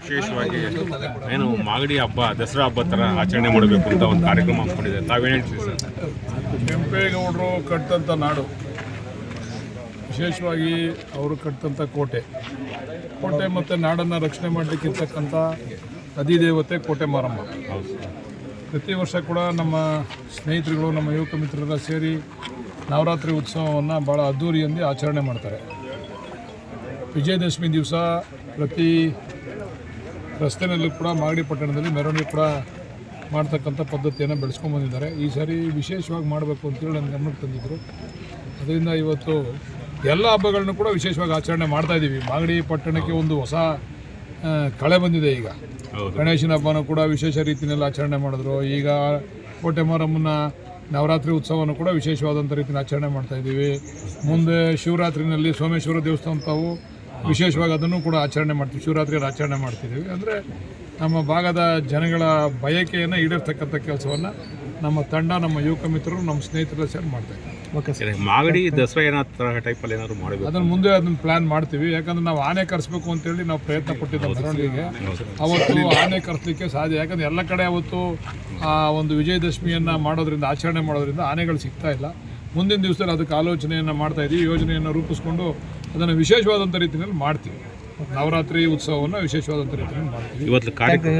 ವಿಶೇಷವಾಗಿ ಏನು ಮಾಗಡಿ ಹಬ್ಬ ದಸರಾ ಹಬ್ಬ ಥರ ಆಚರಣೆ ಮಾಡಬೇಕು ಅಂತ ಒಂದು ಕಾರ್ಯಕ್ರಮ ಹಾಕ್ಕೊಂಡಿದೆ. ತಾವೇನು ಹೇಳ್ತೀವಿ ಸರ್? ಕೆಂಪೇಗೌಡರು ಕಟ್ಟಿದಂಥ ನಾಡು, ವಿಶೇಷವಾಗಿ ಅವರು ಕಟ್ಟಿದಂಥ ಕೋಟೆ ಮತ್ತು ನಾಡನ್ನು ರಕ್ಷಣೆ ಮಾಡಲಿಕ್ಕಿರ್ತಕ್ಕಂಥ ಅಧಿದೇವತೆ ಕೋಟೆ ಮಾರಮ್ಮ. ಪ್ರತಿ ವರ್ಷ ಕೂಡ ನಮ್ಮ ಸ್ನೇಹಿತರುಗಳು, ನಮ್ಮ ಯುವಕ ಮಿತ್ರರೆಲ್ಲ ಸೇರಿ ನವರಾತ್ರಿ ಉತ್ಸವವನ್ನು ಭಾಳ ಅದ್ಧೂರಿಯಿಂದ ಆಚರಣೆ ಮಾಡ್ತಾರೆ. ವಿಜಯದಶಮಿ ದಿವಸ ಪ್ರತಿ ರಸ್ತೆಯಲ್ಲೂ ಕೂಡ ಮಾಗಡಿ ಪಟ್ಟಣದಲ್ಲಿ ಮೆರವಣಿಗೆ ಕೂಡ ಮಾಡ್ತಕ್ಕಂಥ ಪದ್ಧತಿಯನ್ನು ಬೆಳೆಸ್ಕೊಂಡ್ಬಂದಿದ್ದಾರೆ. ಈ ಸಾರಿ ವಿಶೇಷವಾಗಿ ಮಾಡಬೇಕು ಅಂತೇಳಿ ನನ್ನ ಗಮನಕ್ಕೆ ತಂದಿದ್ದರು. ಅದರಿಂದ ಇವತ್ತು ಎಲ್ಲ ಹಬ್ಬಗಳನ್ನು ಕೂಡ ವಿಶೇಷವಾಗಿ ಆಚರಣೆ ಮಾಡ್ತಾಯಿದ್ದೀವಿ. ಮಾಗಡಿ ಪಟ್ಟಣಕ್ಕೆ ಒಂದು ಹೊಸ ಕಳೆ ಬಂದಿದೆ. ಈಗ ಗಣೇಶನ ಹಬ್ಬನೂ ಕೂಡ ವಿಶೇಷ ರೀತಿಯಲ್ಲಿ ಆಚರಣೆ ಮಾಡಿದ್ರು. ಈಗ ಕೋಟೆ ಮಾರಮ್ಮನ ನವರಾತ್ರಿ ಉತ್ಸವವನ್ನು ಕೂಡ ವಿಶೇಷವಾದಂಥ ರೀತಿಯಲ್ಲಿ ಆಚರಣೆ ಮಾಡ್ತಾಯಿದ್ದೀವಿ. ಮುಂದೆ ಶಿವರಾತ್ರಿನಲ್ಲಿ ಸೋಮೇಶ್ವರ ದೇವಸ್ಥಾನ ತಾವು ವಿಶೇಷವಾಗಿ ಅದನ್ನು ಕೂಡ ಆಚರಣೆ ಮಾಡ್ತೀವಿ, ಶಿವರಾತ್ರಿಯಲ್ಲಿ ಆಚರಣೆ ಮಾಡ್ತಿದ್ದೀವಿ. ಅಂದರೆ ನಮ್ಮ ಭಾಗದ ಜನಗಳ ಬಯಕೆಯನ್ನು ಈಡೇರ್ತಕ್ಕಂಥ ಕೆಲಸವನ್ನು ನಮ್ಮ ತಂಡ, ನಮ್ಮ ಯುವಕ ಮಿತ್ರರು, ನಮ್ಮ ಸ್ನೇಹಿತರೆಲ್ಲ ಸೇರಿ ಮಾಡ್ತಾಯಿದ್ದೀವಿ. ಓಕೆ ಸರ್, ಮಾಗಡಿ ದಸರಾ ಏನಾದ್ರು ಟೈಪಲ್ಲಿ ಏನಾದರೂ ಮಾಡಬೇಕು ಅದನ್ನು ಪ್ಲ್ಯಾನ್ ಮಾಡ್ತೀವಿ. ಯಾಕಂದರೆ ನಾವು ಆನೆ ಕರೆಸ್ಬೇಕು ಅಂತೇಳಿ ನಾವು ಪ್ರಯತ್ನ ಪಟ್ಟಿದ್ದ ಮೆರವಣಿಗೆಗೆ. ಅವತ್ತು ಆನೆ ಕರೆಸಲಿಕ್ಕೆ ಸಾಧ್ಯ, ಯಾಕಂದರೆ ಎಲ್ಲ ಕಡೆ ಅವತ್ತು ಆ ಒಂದು ವಿಜಯದಶಮಿಯನ್ನು ಮಾಡೋದ್ರಿಂದ, ಆಚರಣೆ ಮಾಡೋದ್ರಿಂದ ಆನೆಗಳು ಸಿಗ್ತಾ ಇಲ್ಲ. ಮುಂದಿನ ದಿವಸದಲ್ಲಿ ಅದಕ್ಕೆ ಆಲೋಚನೆಯನ್ನು ಮಾಡ್ತಾಯಿದ್ದೀವಿ, ಯೋಜನೆಯನ್ನು ರೂಪಿಸ್ಕೊಂಡು ಅದನ್ನು ವಿಶೇಷವಾದಂಥ ರೀತಿಯಲ್ಲಿ ಮಾಡ್ತೀವಿ. ನವರಾತ್ರಿ ಉತ್ಸವವನ್ನು ವಿಶೇಷವಾದಂಥ ರೀತಿಯಲ್ಲಿ ಮಾಡ್ತೀವಿ. ಇವತ್ತು ಕಾರ್ಯಕ್ರಮ